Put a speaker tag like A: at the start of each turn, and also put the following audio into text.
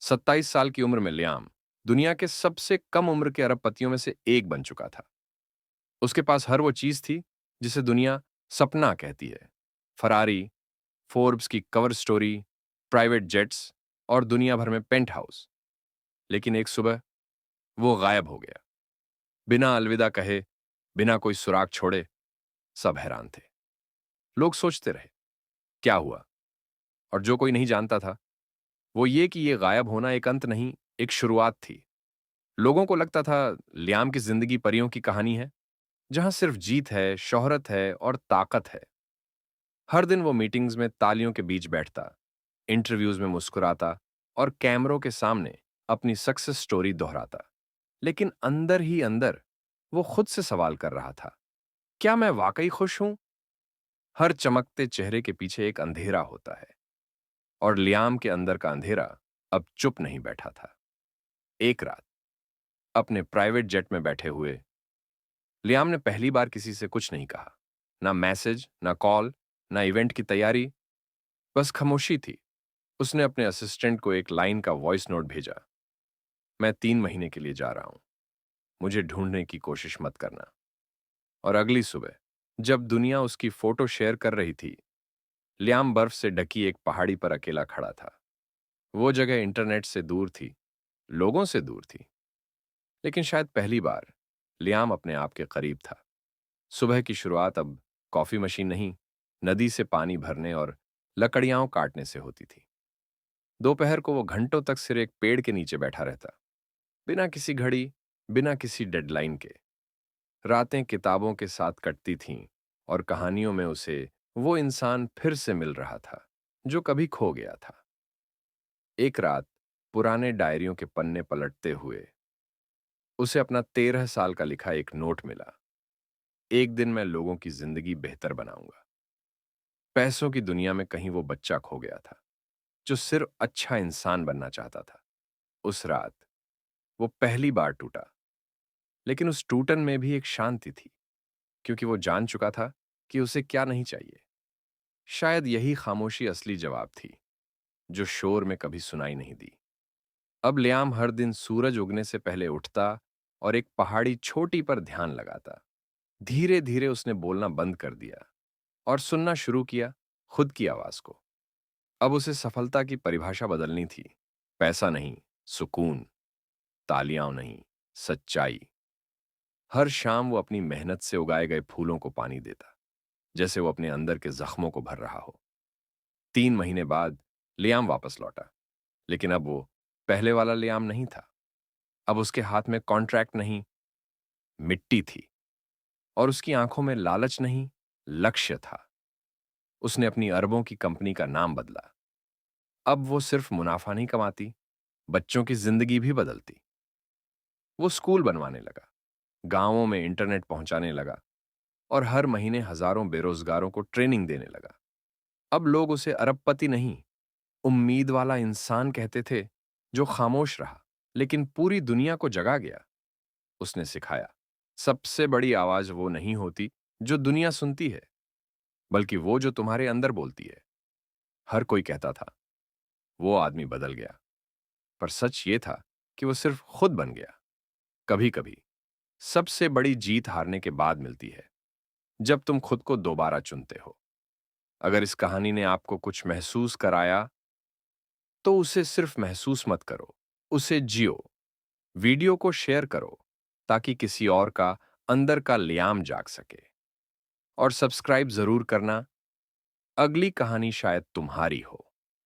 A: 27 साल की उम्र में लियाम दुनिया के सबसे कम उम्र के अरबपतियों में से एक बन चुका था। उसके पास हर वो चीज थी जिसे दुनिया सपना कहती है। फरारी, फोर्ब्स की कवर स्टोरी, प्राइवेट जेट्स और दुनिया भर में पेंट हाउस। लेकिन एक सुबह वो गायब हो गया, बिना अलविदा कहे, बिना कोई सुराग छोड़े। सब हैरान थे। लोग सोचते रहे, क्या हुआ? और जो कोई नहीं जानता था वो ये कि ये गायब होना एक अंत नहीं, एक शुरुआत थी। लोगों को लगता था लियाम की जिंदगी परियों की कहानी है, जहां सिर्फ जीत है, शोहरत है और ताकत है। हर दिन वो मीटिंग्स में तालियों के बीच बैठता, इंटरव्यूज में मुस्कुराता और कैमरों के सामने अपनी सक्सेस स्टोरी दोहराता। लेकिन अंदर ही अंदर वो खुद से सवाल कर रहा था, क्या मैं वाकई खुश हूं? हर चमकते चेहरे के पीछे एक अंधेरा होता है, और लियाम के अंदर का अंधेरा अब चुप नहीं बैठा था। एक रात अपने प्राइवेट जेट में बैठे हुए लियाम ने पहली बार किसी से कुछ नहीं कहा। ना मैसेज, ना कॉल, ना इवेंट की तैयारी, बस खामोशी थी। उसने अपने असिस्टेंट को एक लाइन का वॉइस नोट भेजा, मैं 3 महीने के लिए जा रहा हूं, मुझे ढूंढने की कोशिश मत करना। और अगली सुबह जब दुनिया उसकी फोटो शेयर कर रही थी, लियाम बर्फ से ढकी एक पहाड़ी पर अकेला खड़ा था। वो जगह इंटरनेट से दूर थी, लोगों से दूर थी, लेकिन शायद पहली बार लियाम अपने आप के करीब था। सुबह की शुरुआत अब कॉफी मशीन नहीं, नदी से पानी भरने और लकड़ियां काटने से होती थी। दोपहर को वो घंटों तक सिर एक पेड़ के नीचे बैठा रहता, बिना किसी घड़ी, बिना किसी डेडलाइन के। रातें किताबों के साथ कटती थीं और कहानियों में उसे वो इंसान फिर से मिल रहा था जो कभी खो गया था। एक रात पुराने डायरियों के पन्ने पलटते हुए उसे अपना 13 साल का लिखा एक नोट मिला। एक दिन मैं लोगों की जिंदगी बेहतर बनाऊंगा। पैसों की दुनिया में कहीं वो बच्चा खो गया था जो सिर्फ अच्छा इंसान बनना चाहता था। उस रात वो पहली बार टूटा, लेकिन उस टूटन में भी एक शांति थी, क्योंकि वो जान चुका था कि उसे क्या नहीं चाहिए। शायद यही खामोशी असली जवाब थी, जो शोर में कभी सुनाई नहीं दी। अब लियाम हर दिन सूरज उगने से पहले उठता और एक पहाड़ी छोटी पर ध्यान लगाता। धीरे धीरे उसने बोलना बंद कर दिया और सुनना शुरू किया, खुद की आवाज को। अब उसे सफलता की परिभाषा बदलनी थी। पैसा नहीं, सुकून। तालियां नहीं, सच्चाई। हर शाम वो अपनी मेहनत से उगाए गए फूलों को पानी देता, जैसे वो अपने अंदर के जख्मों को भर रहा हो। 3 महीने बाद लियाम वापस लौटा, लेकिन अब वो पहले वाला लियाम नहीं था। अब उसके हाथ में कॉन्ट्रैक्ट नहीं, मिट्टी थी। और उसकी आंखों में लालच नहीं, लक्ष्य था। उसने अपनी अरबों की कंपनी का नाम बदला। अब वो सिर्फ मुनाफा नहीं कमाती, बच्चों की जिंदगी भी बदलती। वो स्कूल बनवाने लगा, गांवों में इंटरनेट पहुंचाने लगा और हर महीने हजारों बेरोजगारों को ट्रेनिंग देने लगा। अब लोग उसे अरबपति नहीं, उम्मीद वाला इंसान कहते थे, जो खामोश रहा लेकिन पूरी दुनिया को जगा गया। उसने सिखाया, सबसे बड़ी आवाज वो नहीं होती जो दुनिया सुनती है, बल्कि वो जो तुम्हारे अंदर बोलती है। हर कोई कहता था वो आदमी बदल गया, पर सच ये था कि वो सिर्फ खुद बन गया। कभी कभी सबसे बड़ी जीत हारने के बाद मिलती है, जब तुम खुद को दोबारा चुनते हो। अगर इस कहानी ने आपको कुछ महसूस कराया, तो उसे सिर्फ महसूस मत करो, उसे जियो। वीडियो को शेयर करो ताकि किसी और का अंदर का लियाम जाग सके। और सब्सक्राइब जरूर करना, अगली कहानी शायद तुम्हारी हो।